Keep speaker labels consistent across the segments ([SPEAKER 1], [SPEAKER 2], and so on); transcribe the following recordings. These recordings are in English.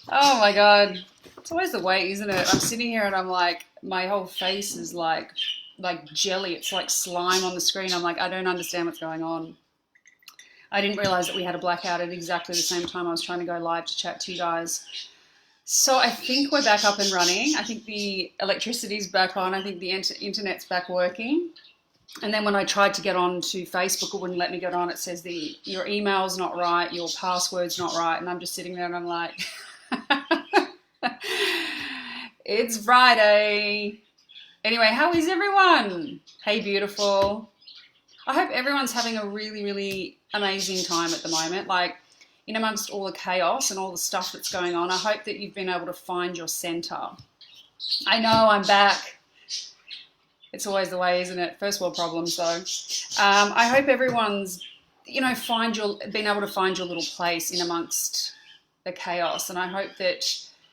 [SPEAKER 1] Oh my God. It's always the way, isn't it? I'm sitting here and I'm like, my whole face is like jelly. It's like slime on the screen. I'm like, I don't understand what's going on. I didn't realize that we had a blackout at exactly the same time I was trying to go live to chat to you guys. So I think we're back up and running. I think the electricity's back on. I think the internet's back working. And then when I tried to get on to Facebook, it wouldn't let me get on. It says your email's not right, your password's not right. And I'm just sitting there and I'm like, it's Friday. Anyway, how is everyone? Hey, beautiful. I hope everyone's having a really, really amazing time at the moment. Like, in amongst all the chaos and all the stuff that's going on, I hope that you've been able to find your center. I know I'm back. It's always the way, isn't it? First world problems, though. I hope everyone's, been able to find your little place in amongst the chaos. And I hope that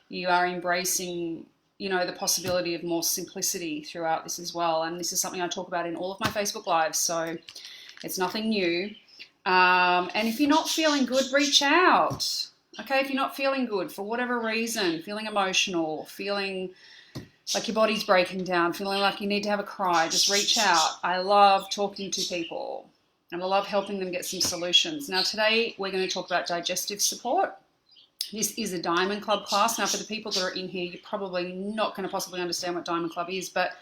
[SPEAKER 1] you are embracing, the possibility of more simplicity throughout this as well. And this is something I talk about in all of my Facebook Lives, so it's nothing new. And if you're not feeling good, reach out. Okay, if you're not feeling good for whatever reason, feeling emotional, feeling like your body's breaking down, feeling like you need to have a cry, just reach out. I love talking to people and I love helping them get some solutions. Now today we're going to talk about digestive support. This is a Diamond Club class. Now for the people that are in here, you're probably not going to possibly understand what Diamond Club is, but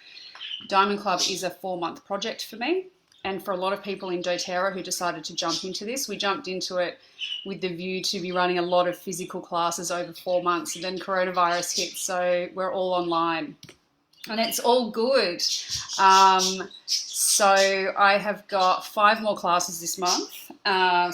[SPEAKER 1] Diamond Club is a 4-month project for me. And for a lot of people in doTERRA who decided to jump into this, we jumped into it with the view to be running a lot of physical classes over 4 months, and then coronavirus hit, so we're all online. And it's all good. So I have got 5 more classes this month,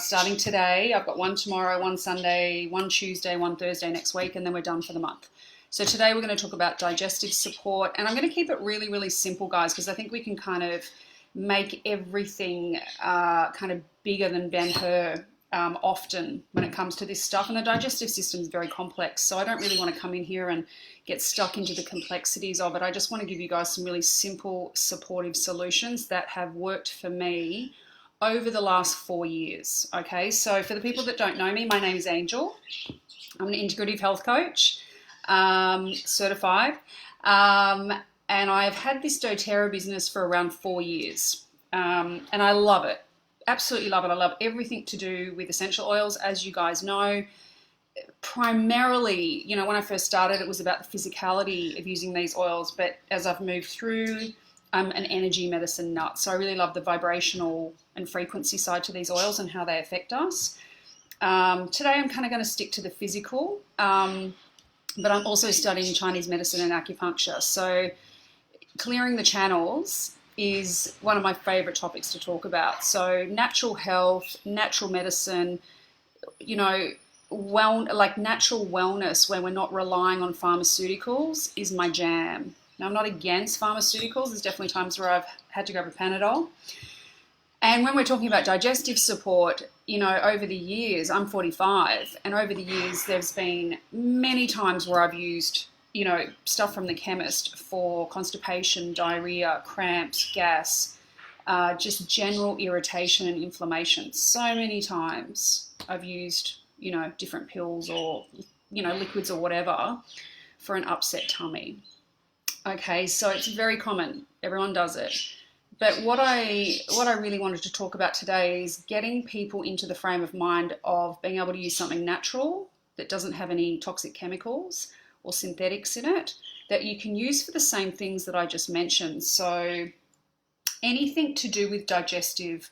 [SPEAKER 1] starting today. I've got one tomorrow, one Sunday, one Tuesday, one Thursday next week, and then we're done for the month. So today we're going to talk about digestive support, and I'm going to keep it really, really simple, guys, because I think we can kind of make everything kind of bigger than Ben-Hur often when it comes to this stuff. And the digestive system is very complex, so I don't really want to come in here and get stuck into the complexities of it. I just want to give you guys some really simple, supportive solutions that have worked for me over the last 4 years. Okay, so for the people that don't know me, my name is Angel. I'm an integrative health coach, certified. And I've had this doTERRA business for around 4 years. And I love it. Absolutely love it. I love everything to do with essential oils, as you guys know. Primarily, when I first started, it was about the physicality of using these oils. But as I've moved through, I'm an energy medicine nut. So I really love the vibrational and frequency side to these oils and how they affect us. Today, I'm kind of going to stick to the physical. But I'm also studying Chinese medicine and acupuncture. So clearing the channels is one of my favorite topics to talk about. So natural health, natural medicine, like natural wellness where we're not relying on pharmaceuticals is my jam. Now, I'm not against pharmaceuticals. There's definitely times where I've had to grab a Panadol. And when we're talking about digestive support, over the years, I'm 45, and over the years, there's been many times where I've used stuff from the chemist for constipation, diarrhea, cramps, gas, just general irritation and inflammation. So many times I've used, different pills or, liquids or whatever for an upset tummy. Okay, so it's very common. Everyone does it. But what I really wanted to talk about today is getting people into the frame of mind of being able to use something natural that doesn't have any toxic chemicals or synthetics in it that you can use for the same things that I just mentioned. So anything to do with digestive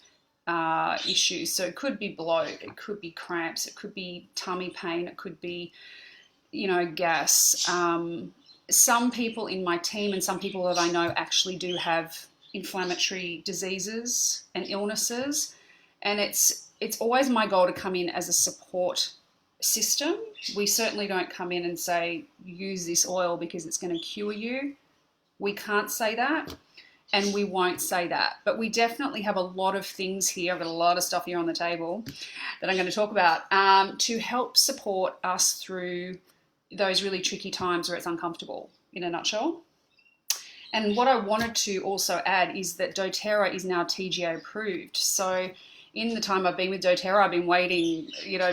[SPEAKER 1] issues. So it could be bloat, it could be cramps, it could be tummy pain, it could be, gas. Some people in my team and some people that I know actually do have inflammatory diseases and illnesses, and it's always my goal to come in as a support system. We certainly don't come in and say use this oil because it's going to cure you. We can't say that, and we won't say that, but we definitely have a lot of things here. I've got a lot of stuff here on the table that I'm going to talk about to help support us through those really tricky times where it's uncomfortable, in a nutshell. And what I wanted to also add is that doTERRA is now TGA approved. So in the time I've been with doTERRA, I've been waiting,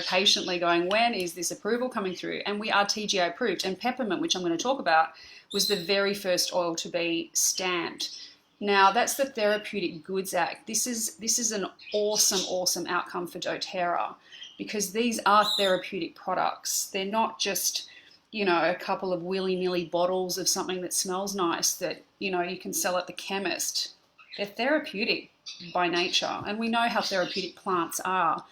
[SPEAKER 1] patiently going, when is this approval coming through? And we are TGA approved. And peppermint, which I'm going to talk about, was the very first oil to be stamped. Now, that's the Therapeutic Goods Act. This is an awesome outcome for doTERRA, because these are therapeutic products. They're not just, a couple of willy-nilly bottles of something that smells nice that, you can sell at the chemist. They're therapeutic by nature, and we know how therapeutic plants are,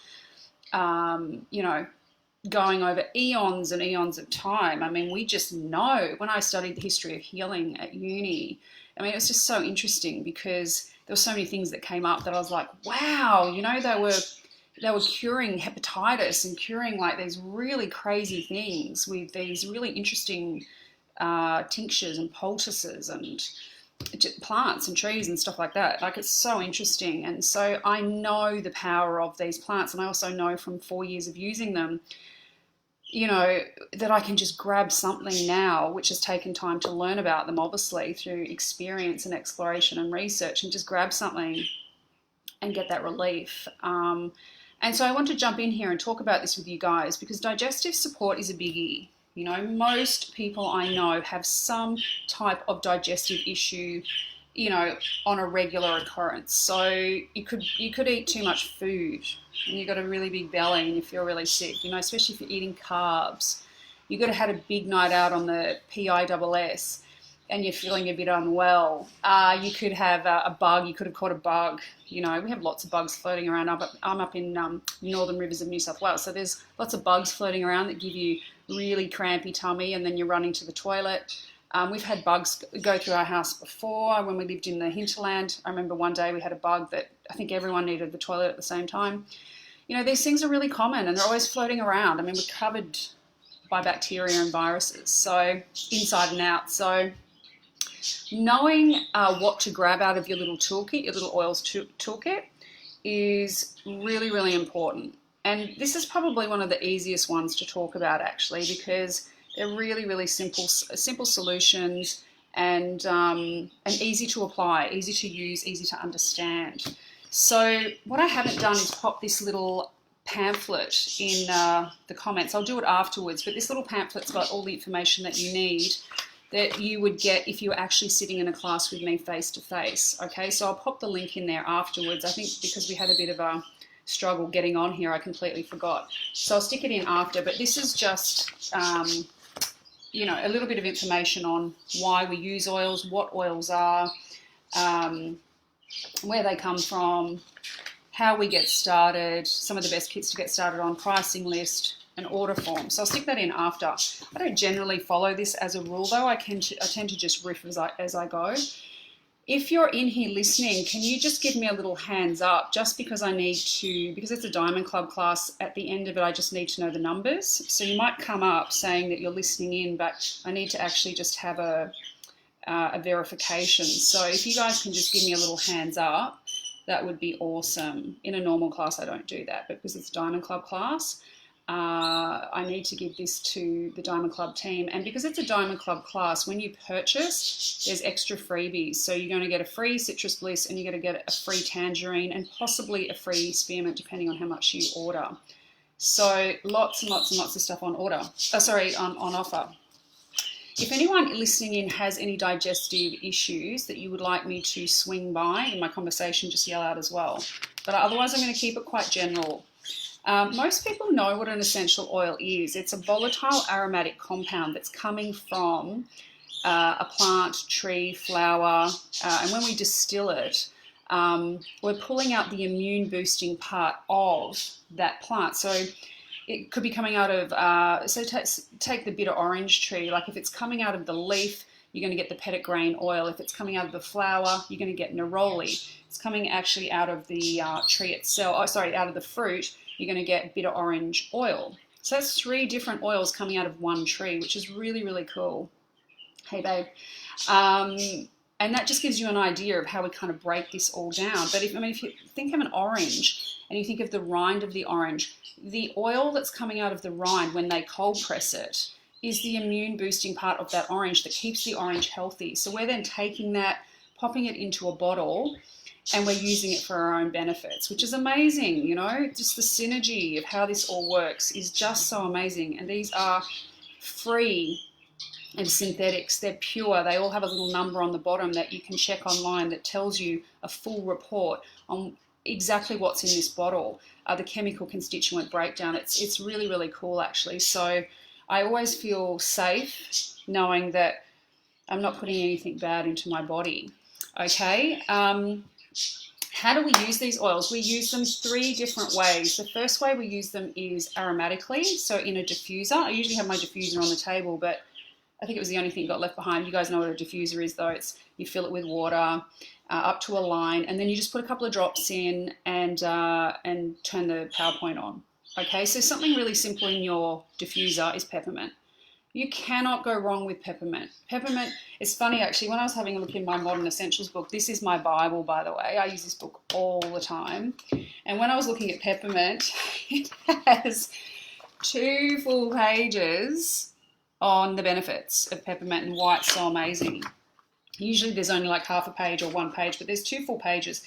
[SPEAKER 1] going over eons and eons of time. I mean, we just know. When I studied the history of healing at uni, it was just so interesting, because there were so many things that came up that I was like, wow, they were curing hepatitis and curing like these really crazy things with these really interesting tinctures and poultices and plants and trees and stuff like that. Like, it's so interesting. And so I know the power of these plants, and I also know from 4 years of using them, that I can just grab something now, which has taken time to learn about them, obviously, through experience and exploration and research, and just grab something and get that relief. And so I want to jump in here and talk about this with you guys, because digestive support is a biggie. Most people I know have some type of digestive issue, on a regular occurrence. So you could eat too much food and you've got a really big belly and you feel really sick, especially if you're eating carbs. You've got to have a big night out on the PISS and you're feeling a bit unwell. You could have a bug. You could have caught a bug. We have lots of bugs floating around. I'm up in northern rivers of New South Wales, so there's lots of bugs floating around that give you really crampy tummy, and then you're running to the toilet. We've had bugs go through our house before when we lived in the hinterland. I remember one day we had a bug that I think everyone needed the toilet at the same time. These things are really common and they're always floating around. We're covered by bacteria and viruses, so inside and out. So knowing what to grab out of your little toolkit, your little oils toolkit, is really, really important. And this is probably one of the easiest ones to talk about, actually, because they're really, really simple solutions and easy to apply, easy to use, easy to understand. So what I haven't done is pop this little pamphlet in the comments. I'll do it afterwards, but this little pamphlet's got all the information that you need, that you would get if you were actually sitting in a class with me face to face. Okay, so I'll pop the link in there afterwards. I think because we had a bit of a struggle getting on here, I completely forgot. So I'll stick it in after, but this is just, a little bit of information on why we use oils, what oils are, where they come from, how we get started, some of the best kits to get started on, pricing list, an order form. So I'll stick that in after. I don't generally follow this as a rule, though. I tend to just riff as I go. If you're in here listening, can you just give me a little hands up, just because because it's a Diamond Club class, at the end of it I just need to know the numbers. So you might come up saying that you're listening in, but I need to actually just have a verification. So if you guys can just give me a little hands up, that would be awesome. In a normal class I don't do that, but because it's a Diamond Club class, I need to give this to the Diamond Club team. And because it's a Diamond Club class, when you purchase, there's extra freebies. So you're going to get a free Citrus Bliss, and you're going to get a free Tangerine, and possibly a free Spearmint, depending on how much you order. So lots and lots and lots of stuff on offer. If anyone listening in has any digestive issues that you would like me to swing by in my conversation, just yell out as well. But otherwise I'm going to keep it quite general. Most people know what an essential oil is. It's a volatile aromatic compound that's coming from a plant, tree, flower, and when we distill it, we're pulling out the immune boosting part of that plant. So it could be coming out of, take the bitter orange tree. Like if it's coming out of the leaf, you're going to get the petitgrain oil. If it's coming out of the flower, you're going to get neroli. It's coming actually out of the tree itself, out of the fruit, you're going to get bitter orange oil. So that's 3 different oils coming out of one tree, which is really, really cool. Hey, babe. And that just gives you an idea of how we kind of break this all down. But if you think of an orange and you think of the rind of the orange, the oil that's coming out of the rind when they cold press it is the immune boosting part of that orange that keeps the orange healthy. So we're then taking that, popping it into a bottle, and we're using it for our own benefits, which is amazing. You know, just the synergy of how this all works is just so amazing. And these are free and synthetics. They're pure. They all have a little number on the bottom that you can check online that tells you a full report on exactly what's in this bottle, the chemical constituent breakdown. It's really, really cool, actually. So I always feel safe knowing that I'm not putting anything bad into my body. Okay. How do we use these oils? We use them 3 different ways. The first way we use them is aromatically, so in a diffuser. I usually have my diffuser on the table, but I think it was the only thing that got left behind. You guys know what a diffuser is, though. It's you fill it with water up to a line, and then you just put a couple of drops in and turn the PowerPoint on. Okay, so something really simple in your diffuser is peppermint. You cannot go wrong with peppermint. Peppermint, it's funny actually, when I was having a look in my Modern Essentials book, this is my Bible, by the way. I use this book all the time. And when I was looking at peppermint, it has 2 full pages on the benefits of peppermint and why it's so amazing. Usually there's only like half a page or 1 page, but there's 2 full pages.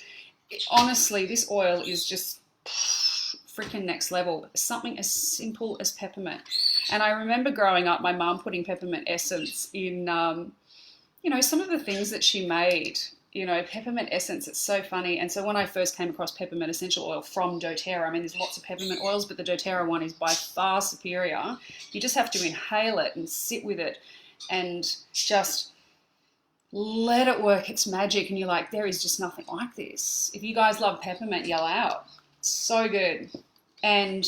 [SPEAKER 1] Honestly, this oil is just freaking next level. Something as simple as peppermint. And I remember growing up, my mum putting peppermint essence in, you know, some of the things that she made. You know, peppermint essence, it's so funny. And so when I first came across peppermint essential oil from doTERRA, I mean, there's lots of peppermint oils, but the doTERRA one is by far superior. You just have to inhale it and sit with it and just let it work its magic. And you're like, there is just nothing like this. If you guys love peppermint, yell out. It's so good. And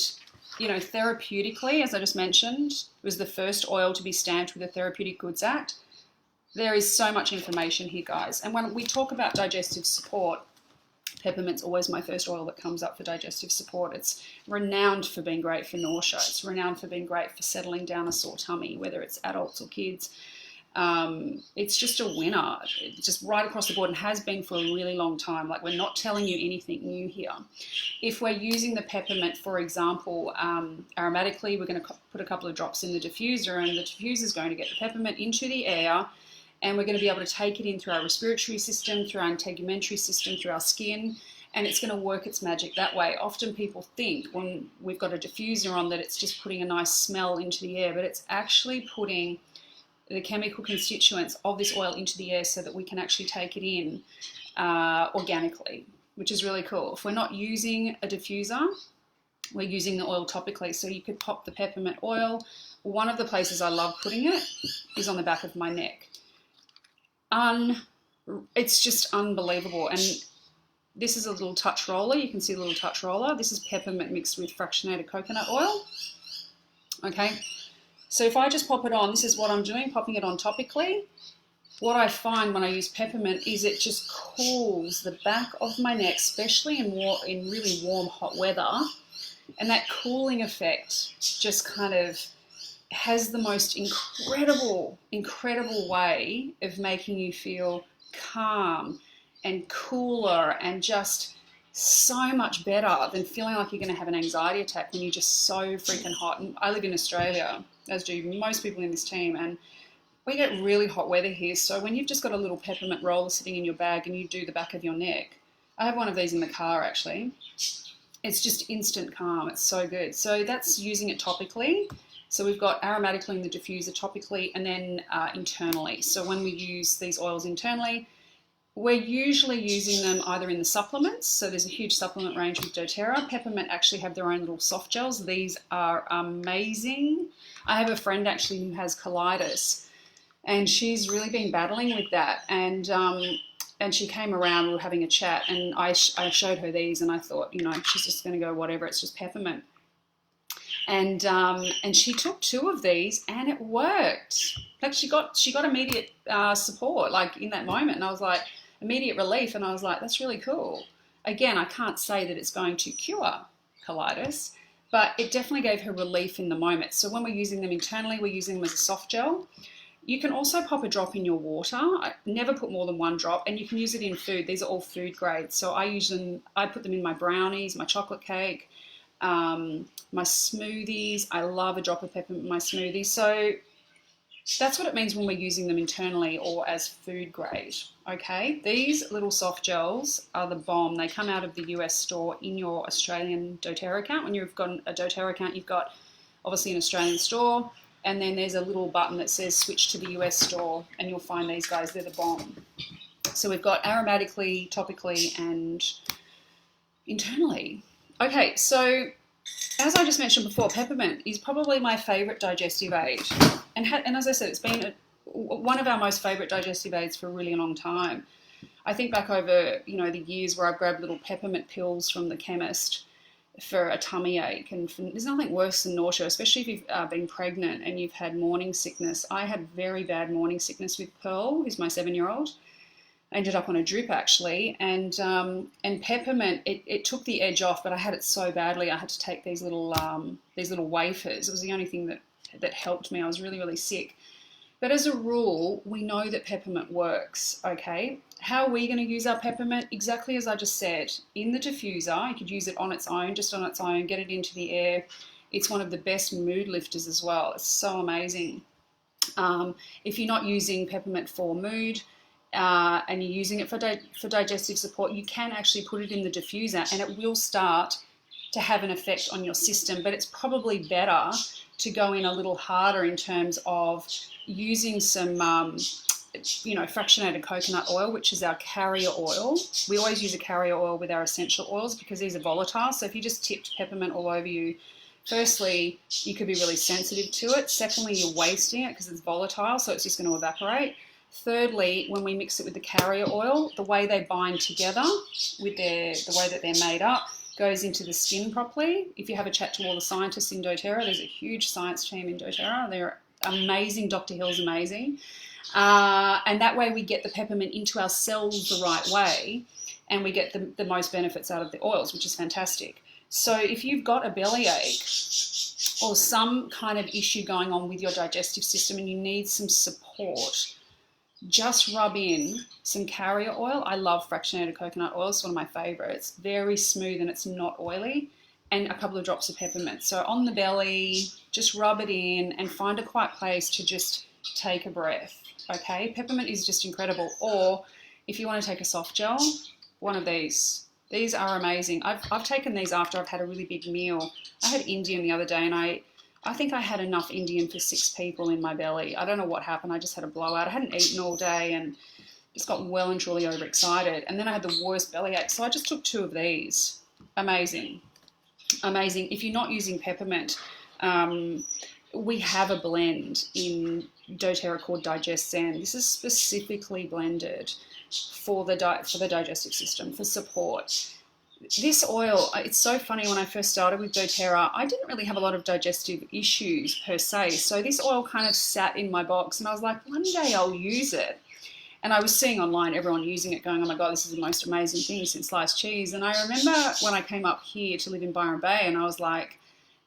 [SPEAKER 1] you know, therapeutically, as I just mentioned, it was the first oil to be stamped with the Therapeutic Goods Act. There is so much information here, guys. And when we talk about digestive support, peppermint's always my first oil that comes up for digestive support. It's renowned for being great for nausea. It's renowned for being great for settling down a sore tummy, whether it's adults or kids. It's just a winner. It's just right across the board and has been for a really long time. Like, we're not telling you anything new here. If we're using the peppermint, for example, aromatically, we're going to put a couple of drops in the diffuser, and the diffuser is going to get the peppermint into the air, and we're going to be able to take it in through our respiratory system, through our integumentary system, through our skin, and it's going to work its magic that way. Often people think when we've got a diffuser on that it's just putting a nice smell into the air, but it's actually putting the chemical constituents of this oil into the air so that we can actually take it in organically, which is really cool. If we're not using a diffuser, we're using the oil topically. So you could pop the peppermint oil. One of the places I love putting it is on the back of my neck. It's just unbelievable. And this is a little touch roller. You can see the little touch roller. This is peppermint mixed with fractionated coconut oil. Okay. So if I just pop it on, this is what I'm doing, popping it on topically. What I find when I use peppermint is it just cools the back of my neck, especially in really warm, hot weather. And that cooling effect just kind of has the most incredible way of making you feel calm and cooler and just so much better than feeling like you're going to have an anxiety attack when you're just so freaking hot. And I live in Australia, as do most people in this team, and we get really hot weather here. So when you've just got a little peppermint roller sitting in your bag and you do the back of your neck, I have one of these in the car actually, it's just instant calm. It's so good. So that's using it topically. So we've got aromatically in the diffuser, topically, and then internally. So when we use these oils internally, we're usually using them either in the supplements. So there's a huge supplement range with doTERRA. Peppermint actually have their own little soft gels. These are amazing. I have a friend actually who has colitis, and she's really been battling with that. And she came around, we were having a chat, and I showed her these, and I thought, you know, she's just going to go, whatever, it's just peppermint. And she took 2 of these, and it worked. Like, she got immediate support, like in that moment. And I was like, immediate relief, and I was like, that's really cool. Again, I can't say that it's going to cure colitis, but it definitely gave her relief in the moment. So when we're using them internally, we're using them as a soft gel. You can also pop a drop in your water. I never put more than 1 drop, and you can use it in food. These are all food grade. So I put them in my brownies, my chocolate cake, my smoothies. I love a drop of peppermint in my smoothies. So That's what it means when we're using them internally or as food grade, okay? These little soft gels are the bomb. They come out of the US store in your Australian doTERRA account. When you've got a doTERRA account, you've got obviously an Australian store, and then there's a little button that says switch to the US store, and you'll find these guys. They're the bomb. So we've got aromatically, topically, and internally. Okay, so as I just mentioned before, peppermint is probably my favourite digestive aid. And as I said, it's been one of our most favourite digestive aids for a really long time. I think back over, the years where I've grabbed little peppermint pills from the chemist for a tummy ache. And there's nothing worse than nausea, especially if you've been pregnant and you've had morning sickness. I had very bad morning sickness with Pearl, who's my 7-year-old. I ended up on a drip actually, and peppermint, it took the edge off, but I had it so badly I had to take these little wafers. It was the only thing that helped me. I was really, really sick. But as a rule, we know that peppermint works, okay? How are we going to use our peppermint? Exactly as I just said. In the diffuser, you could use it on its own, just on its own, get it into the air. It's one of the best mood lifters as well. It's so amazing. If you're not using peppermint for mood, and you're using it for digestive support, you can actually put it in the diffuser and it will start to have an effect on your system. But it's probably better to go in a little harder in terms of using some, fractionated coconut oil, which is our carrier oil. We always use a carrier oil with our essential oils because these are volatile. So if you just tipped peppermint all over you, firstly, you could be really sensitive to it. Secondly, you're wasting it because it's volatile, so it's just going to evaporate. Thirdly, when we mix it with the carrier oil, the way they bind together with the way that they're made up goes into the skin properly. If you have a chat to all the scientists in doTERRA, there's a huge science team in doTERRA. They're amazing. Dr. Hill's amazing. And that way we get the peppermint into our cells the right way and we get the most benefits out of the oils, which is fantastic. So if you've got a bellyache or some kind of issue going on with your digestive system and you need some support, just rub in some carrier oil. I love fractionated coconut oil. It's one of my favorites. Very smooth and it's not oily. And a couple of drops of peppermint. So on the belly, just rub it in and find a quiet place to just take a breath. Okay, peppermint is just incredible. Or if you want to take a soft gel, one of these. These are amazing. I've taken these after I've had a really big meal. I had Indian the other day and I think I had enough Indian for 6 people in my belly. I don't know what happened. I just had a blowout. I hadn't eaten all day and just got well and truly overexcited. And then I had the worst bellyache. So I just took 2 of these. Amazing. Amazing. If you're not using peppermint, we have a blend in doTERRA called Digest Zen. This is specifically blended for the digestive system, for support. This oil, it's so funny, when I first started with doTERRA, I didn't really have a lot of digestive issues per se. So this oil kind of sat in my box and I was like, one day I'll use it. And I was seeing online everyone using it going, oh my God, this is the most amazing thing since sliced cheese. And I remember when I came up here to live in Byron Bay and I was like,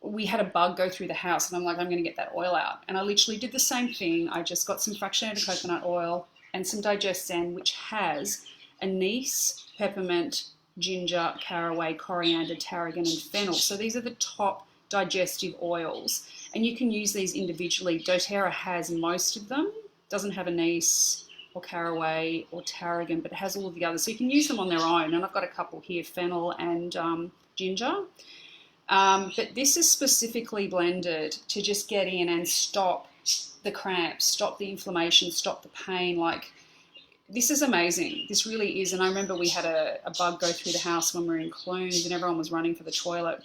[SPEAKER 1] we had a bug go through the house and I'm like, I'm going to get that oil out. And I literally did the same thing. I just got some fractionated coconut oil and some Digest Zen, which has anise, peppermint, ginger, caraway, coriander, tarragon, and fennel. So these are the top digestive oils. And you can use these individually. doTERRA has most of them. Doesn't have anise or caraway or tarragon, but it has all of the others. So you can use them on their own. And I've got a couple here, fennel and ginger. But this is specifically blended to just get in and stop the cramps, stop the inflammation, stop the pain. Like, this is amazing. This really is. And I remember we had a bug go through the house when we were in Clunes and everyone was running for the toilet.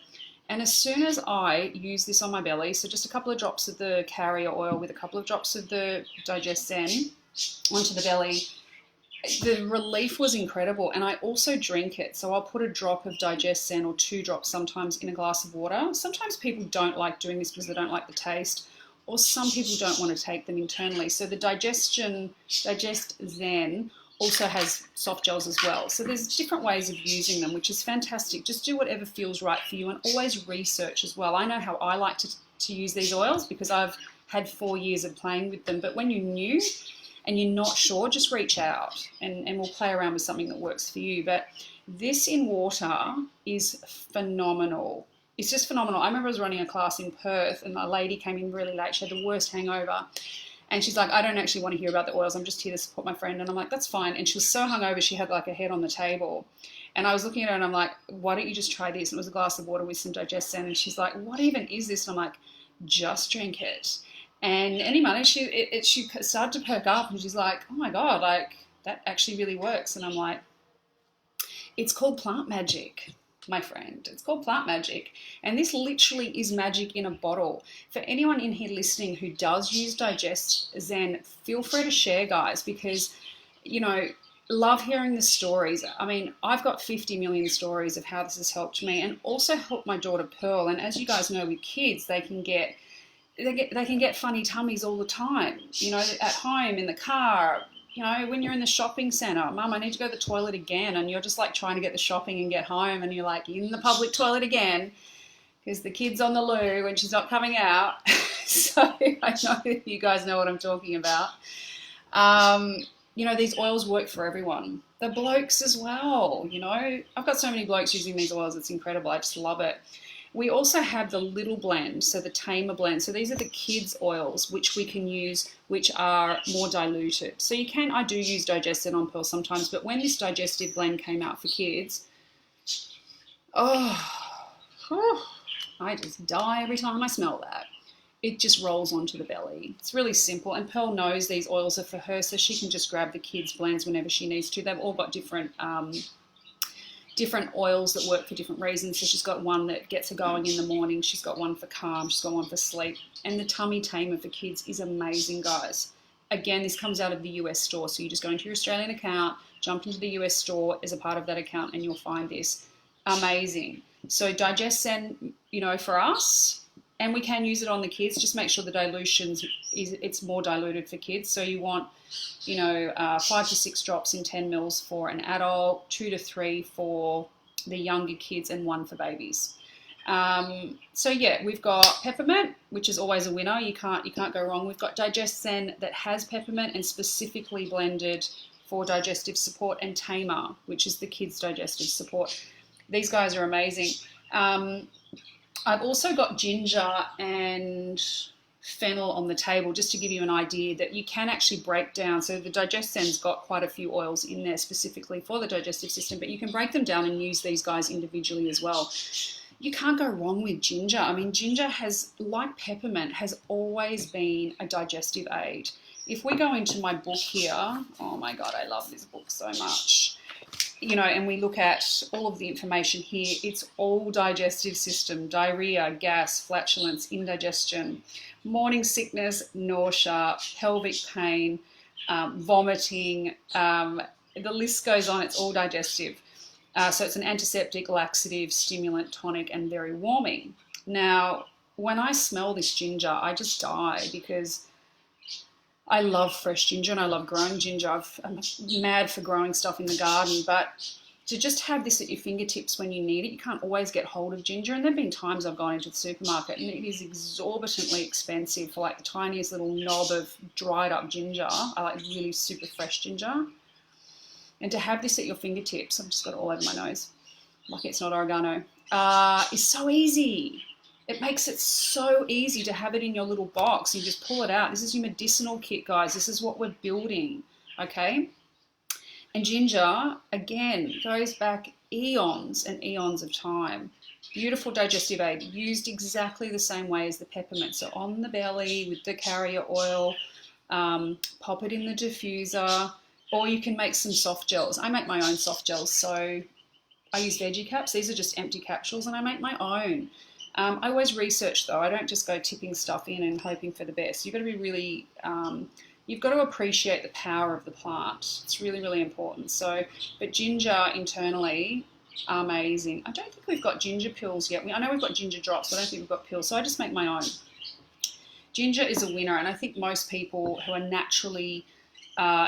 [SPEAKER 1] And as soon as I use this on my belly, so just a couple of drops of the carrier oil with a couple of drops of the Digest Zen onto the belly, the relief was incredible. And I also drink it. So I'll put a drop of Digest Zen or 2 drops sometimes in a glass of water. Sometimes people don't like doing this because they don't like the taste, or some people don't want to take them internally. So the Digest Zen also has soft gels as well. So there's different ways of using them, which is fantastic. Just do whatever feels right for you and always research as well. I know how I like to use these oils because I've had 4 years of playing with them. But when you're new and you're not sure, just reach out and we'll play around with something that works for you. But this in water is phenomenal. It's just phenomenal. I remember I was running a class in Perth and a lady came in really late. She had the worst hangover. And she's like, I don't actually want to hear about the oils. I'm just here to support my friend. And I'm like, that's fine. And she was so hungover, she had like her head on the table. And I was looking at her and I'm like, why don't you just try this? And it was a glass of water with some Digestive. And she's like, what even is this? And I'm like, just drink it. And anyway, she started to perk up and she's like, oh my God, like that actually really works. And I'm like, it's called plant magic, my friend. It's called plant magic. And this literally is magic in a bottle. For anyone in here listening who does use Digest Zen, feel free to share, guys, because, you know, love hearing the stories. I mean, I've got 50 million stories of how this has helped me and also helped my daughter Pearl. And as you guys know, with kids, they can get funny tummies all the time, you know, at home, in the car, you know, when you're in the shopping centre, Mum, I need to go to the toilet again, and you're just like trying to get the shopping and get home, and you're like in the public toilet again because the kid's on the loo and she's not coming out. So I know that you guys know what I'm talking about. You know, these oils work for everyone. The blokes as well, you know. I've got so many blokes using these oils, it's incredible. I just love it. We also have the little blend, so the tamer blend. So these are the kids' oils, which we can use, which are more diluted. So I do use Digestive on Pearl sometimes, but when this Digestive blend came out for kids, I just die every time I smell that. It just rolls onto the belly. It's really simple, and Pearl knows these oils are for her, so she can just grab the kids' blends whenever she needs to. They've all got different oils that work for different reasons. So she's got one that gets her going in the morning. She's got one for calm. She's got one for sleep. And the tummy tamer for kids is amazing, guys. Again, this comes out of the US store. So you just go into your Australian account, jump into the US store as a part of that account, and you'll find this. Amazing. So Digest Zen, you know, for us, and we can use it on the kids. Just make sure the dilutions it's more diluted for kids. So you want, you know, 5 to 6 drops in 10 mils for an adult, 2 to 3 for the younger kids, and 1 for babies. So yeah, we've got peppermint, which is always a winner. You can't go wrong. We've got Digest Zen that has peppermint and specifically blended for digestive support, and tamer, which is the kids' digestive support. These guys are amazing. I've also got ginger and fennel on the table, just to give you an idea that you can actually break down. So the Digest Zen's got quite a few oils in there specifically for the digestive system, but you can break them down and use these guys individually as well. You can't go wrong with ginger. I mean, ginger has, like peppermint, has always been a digestive aid. If we go into my book here, oh my God, I love this book so much. You know, and we look at all of the information here, it's all digestive system: diarrhea, gas, flatulence, indigestion, morning sickness, nausea, pelvic pain, vomiting, the list goes on. It's all digestive. So it's an antiseptic, laxative, stimulant, tonic, and very warming. Now, when I smell this ginger, I just die, because I love fresh ginger and I love growing ginger. I'm mad for growing stuff in the garden, but to just have this at your fingertips when you need it, you can't always get hold of ginger. And there have been times I've gone into the supermarket and it is exorbitantly expensive for like the tiniest little knob of dried up ginger. I like really super fresh ginger. And to have this at your fingertips, I've just got it all over my nose, like it's not oregano, is so easy. It makes it so easy to have it in your little box. You just pull it out. This is your medicinal kit, guys. This is what we're building, okay? And ginger, again, goes back eons and eons of time. Beautiful digestive aid, used exactly the same way as the peppermint. So on the belly with the carrier oil, pop it in the diffuser, or you can make some soft gels. I make my own soft gels. So I use veggie caps. These are just empty capsules, and I make my own. I always research though. I don't just go tipping stuff in and hoping for the best. You've got to be really, you've got to appreciate the power of the plant. It's really, really important. So, but ginger internally, amazing. I don't think we've got ginger pills yet. I know we've got ginger drops, but I don't think we've got pills. So I just make my own. Ginger is a winner, and I think most people who are naturally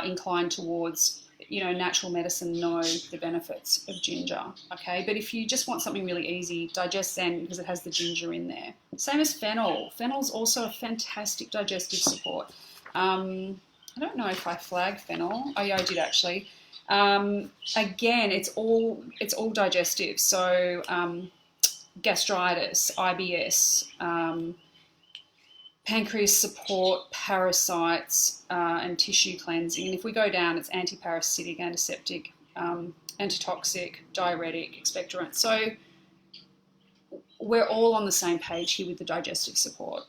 [SPEAKER 1] inclined towards, you know, natural medicine know the benefits of ginger, okay? But if you just want something really easy, Digest Zen, because it has the ginger in there. Same as fennel. Fennel's also a fantastic digestive support. I don't know if I flagged fennel. Oh yeah, I did actually. Again, it's all digestive. So gastritis, IBS, pancreas support, parasites, and tissue cleansing. And if we go down, it's antiparasitic, antiseptic, antitoxic, diuretic, expectorant. So we're all on the same page here with the digestive support.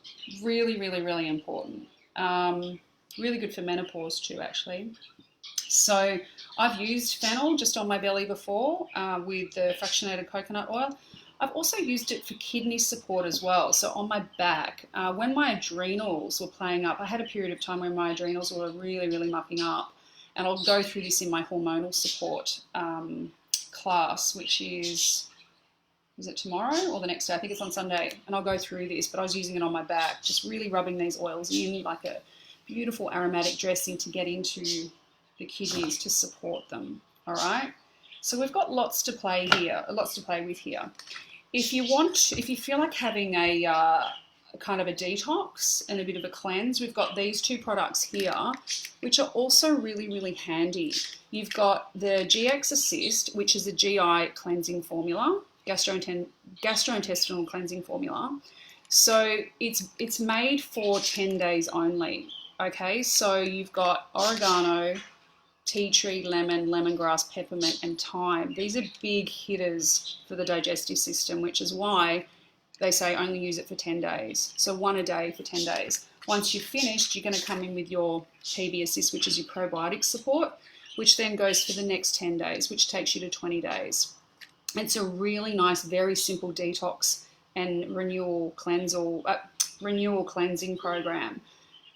[SPEAKER 1] Really, really, really important. Really good for menopause too, actually. So I've used fennel just on my belly before with the fractionated coconut oil. I've also used it for kidney support as well. So on my back, when my adrenals were playing up, I had a period of time when my adrenals were really, really mucking up. And I'll go through this in my hormonal support class, which is it tomorrow or the next day? I think it's on Sunday. And I'll go through this, but I was using it on my back, just really rubbing these oils in like a beautiful aromatic dressing to get into the kidneys to support them. All right. So we've got lots to play with here. If you feel like having a kind of a detox and a bit of a cleanse, we've got these two products here, which are also really, really handy. You've got the GX Assist, which is a GI cleansing formula, gastrointestinal cleansing formula. So it's made for 10 days only. Okay, so you've got oregano, tea tree, lemon, lemongrass, peppermint, and thyme. These are big hitters for the digestive system, which is why they say only use it for 10 days. So one a day for 10 days. Once you've finished, you're going to come in with your PB Assist, which is your probiotic support, which then goes for the next 10 days, which takes you to 20 days. It's a really nice, very simple detox and renewal cleansing program.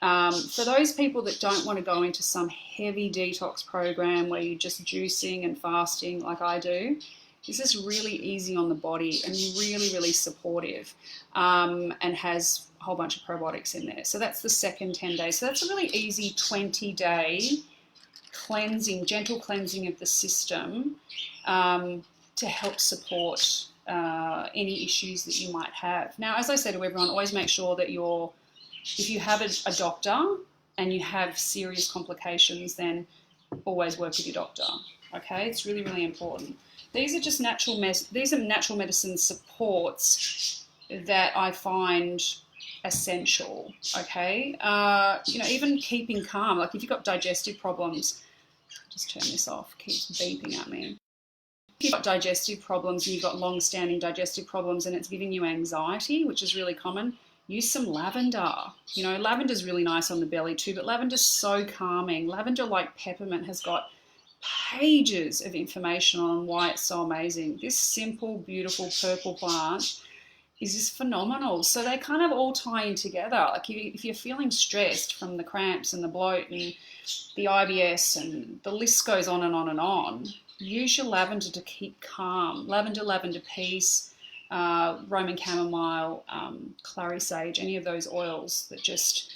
[SPEAKER 1] For those people that don't want to go into some heavy detox program where you're just juicing and fasting like I do, this is really easy on the body and really, really supportive, and has a whole bunch of probiotics in there. So that's the second 10 days. So that's a really easy 20-day cleansing, gentle cleansing of the system to help support any issues that you might have. Now, as I say to everyone, always make sure that if you have a doctor and you have serious complications, then always work with your doctor. Okay, it's really, really important. These are just natural medicine supports that I find essential. Okay, even keeping calm. Like if you've got digestive problems, just turn this off. It keeps beeping at me. If you've got digestive problems and you've got long-standing digestive problems and it's giving you anxiety, which is really common, use some lavender. Lavender's really nice on the belly too, but lavender's so calming. Lavender, like peppermint, has got pages of information on why it's so amazing. This simple, beautiful purple plant is just phenomenal. So they kind of all tie in together. Like if you're feeling stressed from the cramps and the bloat and the IBS and the list goes on and on and on, use your lavender to keep calm. Lavender peace, Roman chamomile, clary sage, any of those oils that just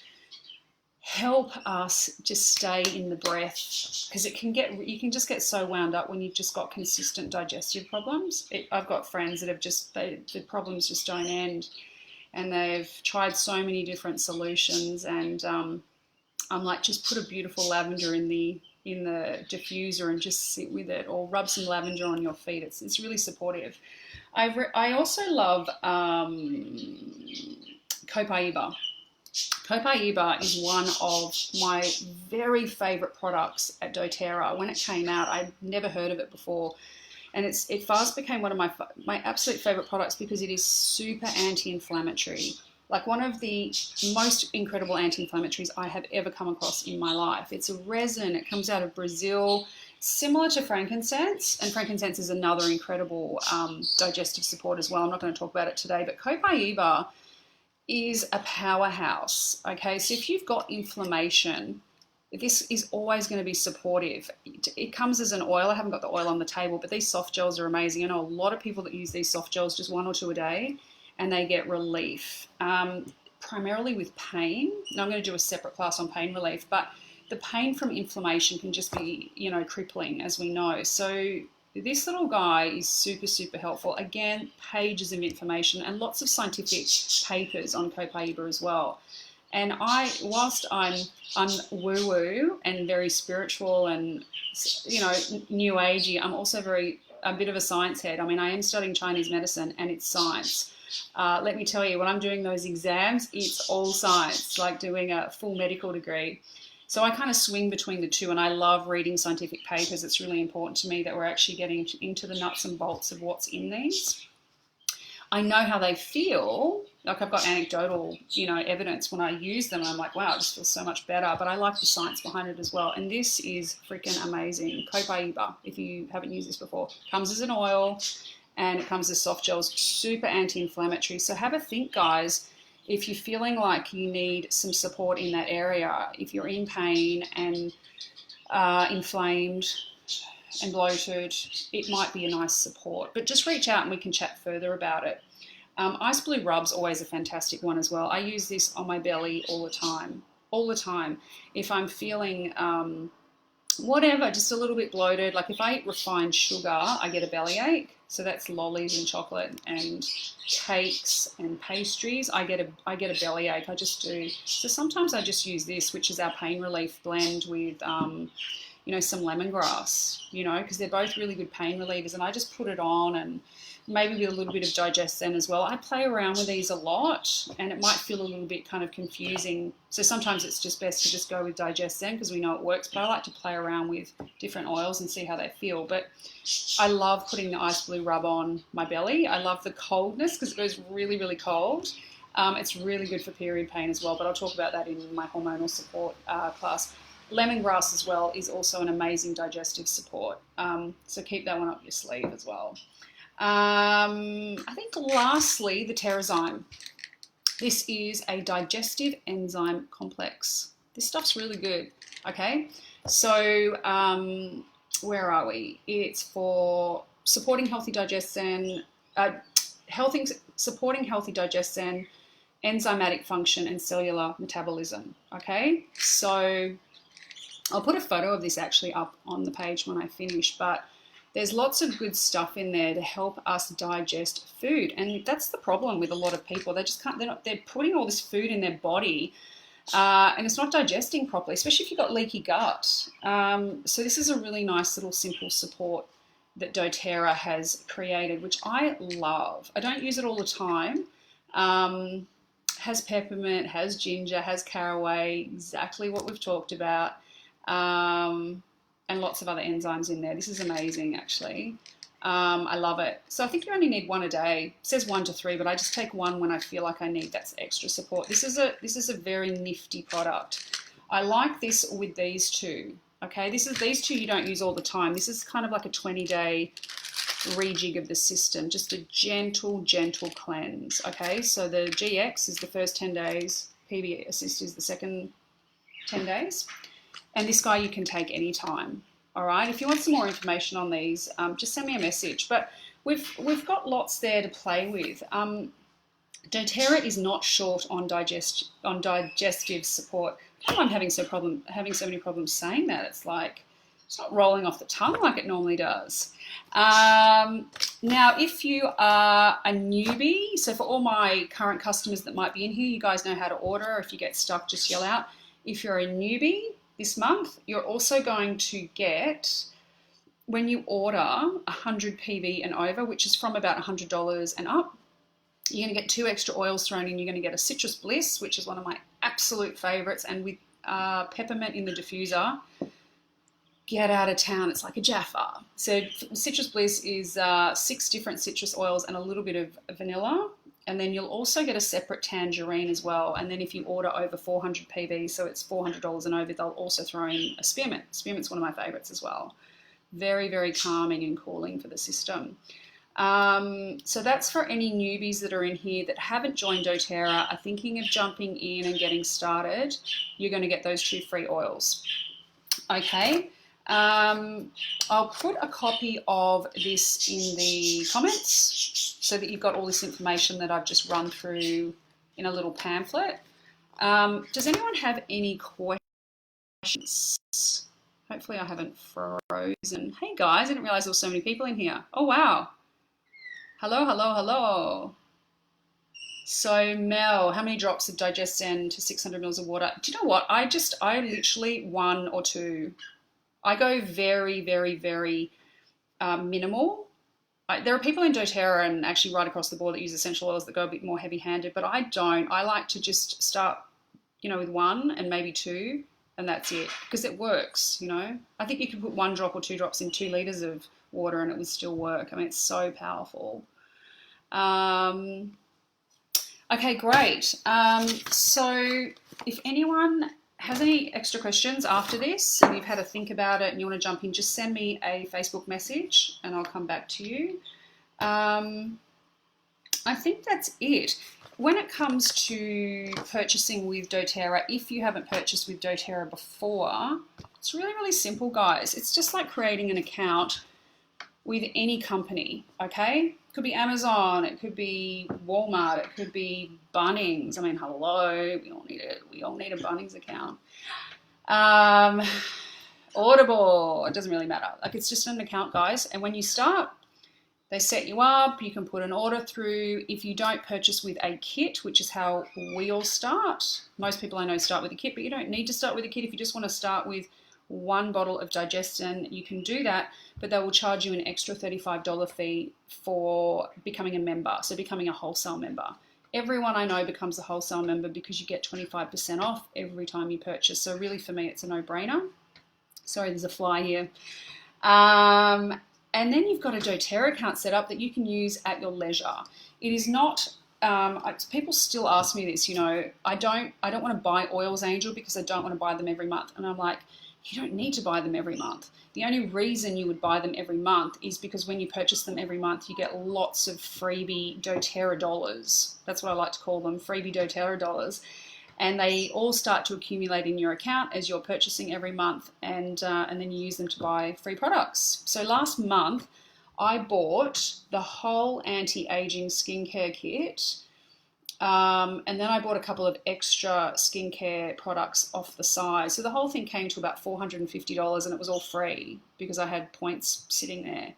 [SPEAKER 1] help us just stay in the breath, because you can just get so wound up when you've just got consistent digestive problems. I've got friends that have the problems just don't end, and they've tried so many different solutions, and I'm like, just put a beautiful lavender in the diffuser and just sit with it, or rub some lavender on your feet. It's really supportive. I also love Copaiba. Copaiba is one of my very favourite products at doTERRA. When it came out, I'd never heard of it before, and it fast became one of my absolute favourite products because it is super anti-inflammatory. Like one of the most incredible anti-inflammatories I have ever come across in my life. It's a resin. It comes out of Brazil, similar to frankincense, and frankincense is another incredible digestive support as well. I'm not going to talk about it today, but Copaiba is a powerhouse. Okay, so if you've got inflammation, this is always going to be supportive. It comes as an oil. I haven't got the oil on the table, but these soft gels are amazing. I know a lot of people that use these soft gels just 1 or 2 a day, and they get relief, primarily with pain. Now I'm going to do a separate class on pain relief, but the pain from inflammation can just be, crippling, as we know. So this little guy is super, super helpful. Again, pages of information and lots of scientific papers on Copaiba as well. And whilst I'm woo-woo and very spiritual and, new agey, I'm also a bit of a science head. I mean, I am studying Chinese medicine and it's science. Let me tell you, when I'm doing those exams, it's all science, like doing a full medical degree. So I kind of swing between the two, and I love reading scientific papers. It's really important to me that we're actually getting into the nuts and bolts of what's in these. I know how they feel. Like I've got anecdotal, evidence when I use them. I'm like, wow, it just feels so much better. But I like the science behind it as well. And this is freaking amazing. Copaiba, if you haven't used this before, comes as an oil and it comes as soft gels, super anti-inflammatory. So have a think, guys. If you're feeling like you need some support in that area, if you're in pain and inflamed and bloated, it might be a nice support. But just reach out and we can chat further about it. Ice Blue Rub's always a fantastic one as well. I use this on my belly all the time. If I'm feeling whatever, just a little bit bloated, like if I eat refined sugar, I get a bellyache. So that's lollies and chocolate and cakes and pastries. I get a bellyache. I just do. So sometimes I just use this, which is our pain relief blend with some lemongrass, because they're both really good pain relievers. And I just put it on, and maybe with a little bit of Digestive as well. I play around with these a lot, and it might feel a little bit kind of confusing. So sometimes it's just best to just go with Digestive because we know it works. But I like to play around with different oils and see how they feel. But I love putting the Ice Blue Rub on my belly. I love the coldness because it goes really, really cold. It's really good for period pain as well, but I'll talk about that in my hormonal support class. Lemongrass as well is also an amazing digestive support. So keep that one up your sleeve as well. I think lastly, the Terrazyme. This is a digestive enzyme complex. This stuff's really good. Okay, so where are we? It's for supporting healthy digestion, supporting healthy digestion, enzymatic function, and cellular metabolism. Okay, so I'll put a photo of this actually up on the page when I finish, but there's lots of good stuff in there to help us digest food. And that's the problem with a lot of people. They just can't, they're putting all this food in their body and it's not digesting properly, especially if you've got leaky gut. So this is a really nice little simple support that doTERRA has created, which I love. I don't use it all the time. Has peppermint, has ginger, has caraway, exactly what we've talked about. And lots of other enzymes in there. This is amazing, actually. I love it. So I think you only need one a day. It says 1 to 3, but I just take one when I feel like I need that extra support. This is a very nifty product. I like this with these two. Okay, these two you don't use all the time. This is kind of like a 20-day rejig of the system, just a gentle cleanse. Okay, so the GX is the first 10 days, PB Assist is the second 10 days. And this guy you can take anytime. All right. If you want some more information on these, just send me a message. But we've got lots there to play with. doTERRA is not short on digestive support. I'm having so many problems saying that. It's like it's not rolling off the tongue like it normally does. Now, if you are a newbie, so for all my current customers that might be in here, you guys know how to order. If you get stuck, just yell out. If you're a newbie this month, you're also going to get, when you order 100 PV and over, which is from about $100 and up, you're going to get 2 extra oils thrown in. You're going to get a Citrus Bliss, which is one of my absolute favorites, and with peppermint in the diffuser. Get out of town. It's like a Jaffa. So Citrus Bliss is 6 different citrus oils and a little bit of vanilla. And then you'll also get a separate tangerine as well. And then if you order over 400 PV, so it's $400 and over, they'll also throw in a spearmint. Spearmint's one of my favorites as well. Very, very calming and cooling for the system. So that's for any newbies that are in here that haven't joined doTERRA, are thinking of jumping in and getting started. You're going to get those 2 free oils. Okay. I'll put a copy of this in the comments so that you've got all this information that I've just run through in a little pamphlet. Does anyone have any questions? Hopefully I haven't frozen. Hey guys, I didn't realize there were so many people in here. Oh wow. Hello. So Mel, how many drops of Digestive to 600 mils of water? Do you know what? I literally 1 or 2. I go very, very, very minimal. there are people in doTERRA and actually right across the board that use essential oils that go a bit more heavy-handed, but I don't. I like to just start, with one and maybe two, and that's it, because it works, I think you could put 1 drop or 2 drops in 2 litres of water and it would still work. I mean, it's so powerful. Okay, great. So if anyone has any extra questions after this and you've had a think about it and you want to jump in, just send me a Facebook message and I'll come back to you. I think that's it. When it comes to purchasing with doTERRA, if you haven't purchased with doTERRA before, it's really, really simple, guys. It's just like creating an account with any company, okay? It could be Amazon, it could be Walmart, it could be Bunnings. I mean, hello, we all need it. We all need a Bunnings account. Audible, it doesn't really matter. Like, it's just an account, guys. And when you start, they set you up, you can put an order through. If you don't purchase with a kit, which is how we all start, most people I know start with a kit, but you don't need to start with a kit. If you just want to start with 1 bottle of Digestin, you can do that, but they will charge you an extra $35 fee for becoming a member, so becoming a wholesale member. Everyone I know becomes a wholesale member because you get 25% off every time you purchase. So really, for me, it's a no-brainer. Sorry, there's a fly here. And then you've got a doTERRA account set up that you can use at your leisure. It is not, people still ask me this, I don't want to buy oils, Angel, because I don't want to buy them every month. And I'm like, you don't need to buy them every month. The only reason you would buy them every month is because when you purchase them every month, you get lots of freebie doTERRA dollars. That's what I like to call them, freebie doTERRA dollars. And they all start to accumulate in your account as you're purchasing every month, and then you use them to buy free products. So last month, I bought the whole anti-aging skincare kit, and then I bought a couple of extra skincare products off the side. So the whole thing came to about $450, and it was all free because I had points sitting there.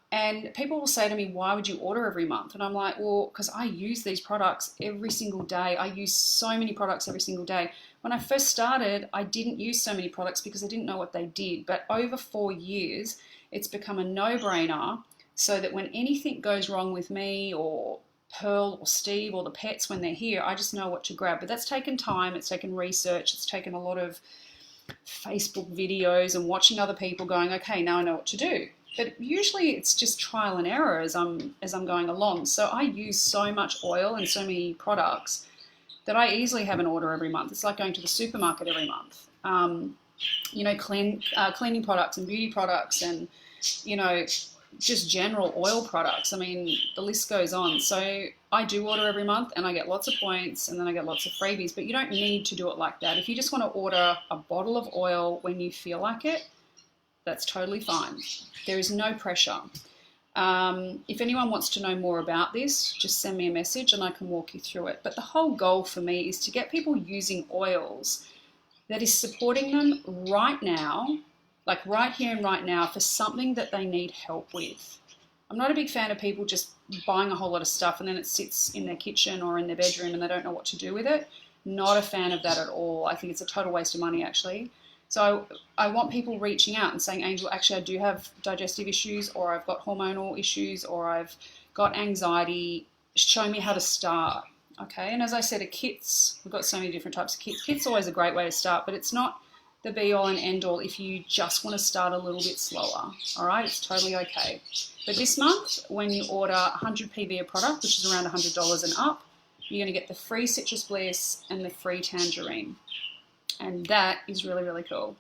[SPEAKER 1] And people will say to me, why would you order every month? And I'm like, well, because I use these products every single day. I use so many products every single day. When I first started, I didn't use so many products because I didn't know what they did. But over 4 years, it's become a no-brainer, so that when anything goes wrong with me or Pearl or Steve or the pets when they're here, I just know what to grab. But that's taken time. It's taken research. It's taken a lot of Facebook videos and watching other people going, okay, now I know what to do. But usually it's just trial and error as I'm going along. So I use so much oil and so many products that I easily have an order every month. It's like going to the supermarket every month. Cleaning products and beauty products and, just general oil products. I mean, the list goes on. So I do order every month and I get lots of points and then I get lots of freebies. But you don't need to do it like that. If you just want to order a bottle of oil when you feel like it, that's totally fine. There is no pressure. If anyone wants to know more about this, just send me a message and I can walk you through it. But the whole goal for me is to get people using oils that is supporting them right now, like right here and right now, for something that they need help with. I'm not a big fan of people just buying a whole lot of stuff and then it sits in their kitchen or in their bedroom and they don't know what to do with it. Not a fan of that at all. I think it's a total waste of money, actually. So I want people reaching out and saying, Angel, actually I do have digestive issues, or I've got hormonal issues, or I've got anxiety. Show me how to start. Okay, and as I said, kits, we've got so many different types of kits. Kits are always a great way to start, but it's not the be-all and end-all if you just want to start a little bit slower. All right, it's totally okay. But this month, when you order 100 PV a product, which is around $100 and up, you're going to get the free Citrus Bliss and the free Tangerine. And that is really, really cool.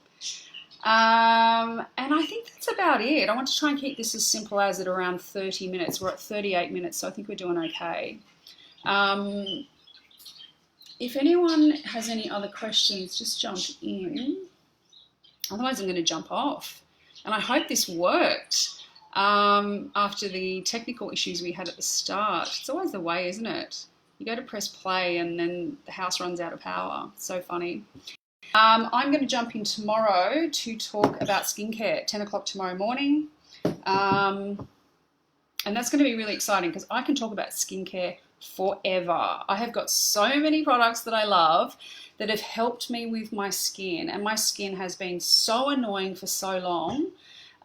[SPEAKER 1] And I think that's about it. I want to try and keep this as simple as at around 30 minutes. We're at 38 minutes, so I think we're doing okay. If anyone has any other questions, just jump in. Otherwise, I'm going to jump off. And I hope this worked after the technical issues we had at the start. It's always the way, isn't it? You go to press play and then the house runs out of power. It's so funny. I'm going to jump in tomorrow to talk about skincare at 10 o'clock tomorrow morning. And that's going to be really exciting because I can talk about skincare forever. I have got so many products that I love that have helped me with my skin, and my skin has been so annoying for so long.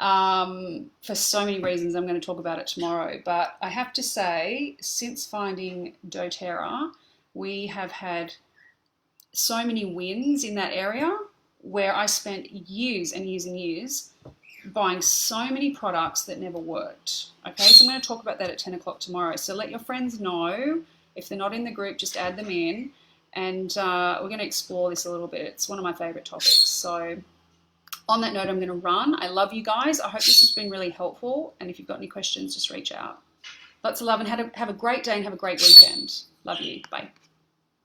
[SPEAKER 1] for so many reasons. I'm going to talk about it tomorrow. But I have to say, since finding doTERRA, we have had so many wins in that area where I spent years and years and years buying so many products that never worked. Okay, so I'm going to talk about that at 10 o'clock tomorrow. So let your friends know. If they're not in the group, just add them in. And we're going to explore this a little bit. It's one of my favorite topics. So on that note, I'm going to run. I love you guys. I hope this has been really helpful. And if you've got any questions, just reach out. Lots of love and have a great day and have a great weekend. Love you. Bye.